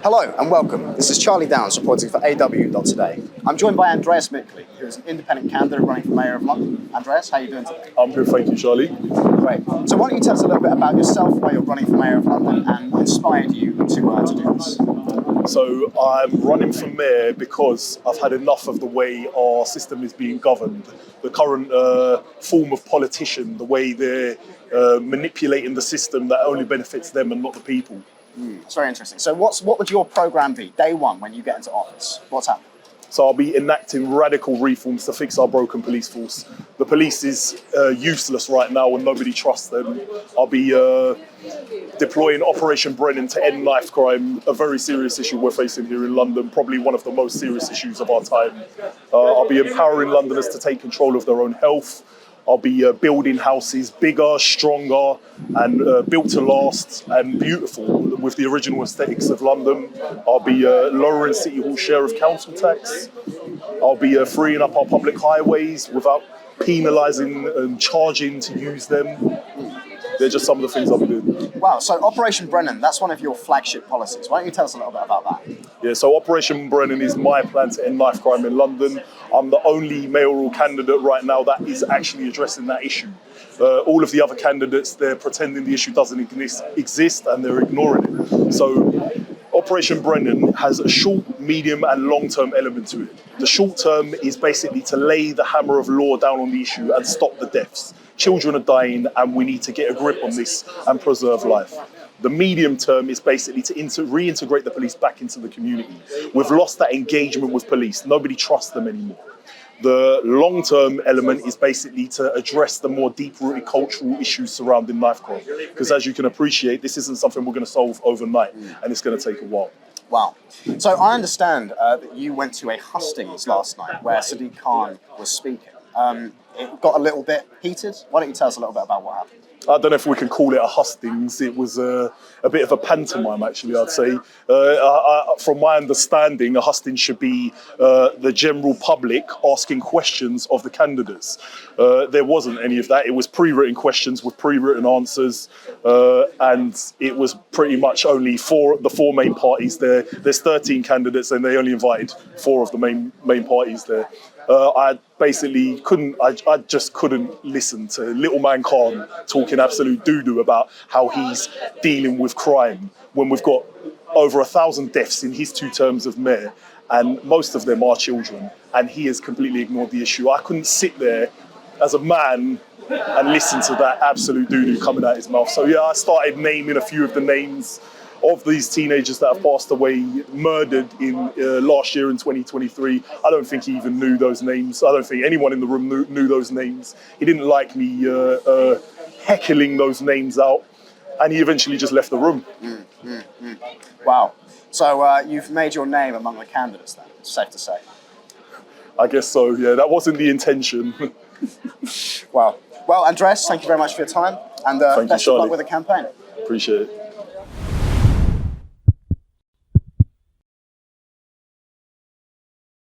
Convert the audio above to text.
Hello and welcome. This is Charlie Downs reporting for AW.Today. I'm joined by Andreas Michli, who is an independent candidate running for Mayor of London. Andreas, how are you doing today? I'm good, thank you, Charlie. Great. So why don't you tell us a little bit about yourself, why you're running for Mayor of London, and what inspired you to do this? So I'm running for mayor because I've had enough of the way our system is being governed. The current form of politician, the way they're manipulating the system that only benefits them and not the people. It's very interesting. So what would your programme be, day one, when you get into office? What's happening? So I'll be enacting radical reforms to fix our broken police force. The police is useless right now and nobody trusts them. I'll be deploying Operation Brennan to end knife crime, a very serious issue we're facing here in London, probably one of the most serious issues of our time. I'll be empowering Londoners to take control of their own health. I'll be building houses bigger, stronger, and built to last and beautiful with the original aesthetics of London. I'll be lowering City Hall's share of council tax. I'll be freeing up our public highways without penalising and charging to use them. They're just some of the things I'll be doing. Wow, so Operation Brennan, that's one of your flagship policies. Why don't you tell us a little bit about that? Yeah, so Operation Brennan is my plan to end knife crime in London. I'm the only mayoral candidate right now that is actually addressing that issue. All of the other candidates, they're pretending the issue doesn't exist and they're ignoring it. So Operation Brennan has a short, medium and long-term element to it. The short term is basically to lay the hammer of law down on the issue and stop the deaths. Children are dying and we need to get a grip on this and preserve life. The medium term is basically to reintegrate the police back into the community. We've lost that engagement with police. Nobody trusts them anymore. The long-term element is basically to address the more deep-rooted cultural issues surrounding knife crime. Because as you can appreciate, this isn't something we're going to solve overnight, and it's going to take a while. Wow. So I understand that you went to a hustings last night where Sadiq Khan was speaking. It got a little bit heated. Why don't you tell us a little bit about what happened? I don't know if we can call it a hustings. It was a bit of a pantomime, actually, I'd say. From my understanding, a hustings should be the general public asking questions of the candidates. There wasn't any of that. It was pre-written questions with pre-written answers. And it was pretty much only the four main parties there. There's 13 candidates and they only invited 4 of the main parties there. I basically I just couldn't listen to little man Khan talking absolute doo-doo about how he's dealing with crime when we've got over 1,000 deaths in his 2 terms of mayor and most of them are children and he has completely ignored the issue. I couldn't sit there as a man and listen to that absolute doo-doo coming out his mouth. So yeah, I started naming a few of the names of these teenagers that have passed away, murdered in last year in 2023. I don't think he even knew those names. I don't think anyone in the room knew those names. He didn't like me heckling those names out, and he eventually just left the room. Wow. So you've made your name among the candidates then, it's safe to say. I guess so, yeah. That wasn't the intention. Wow. Well, Andreas, thank you very much for your time, and best of luck with the campaign. Appreciate it.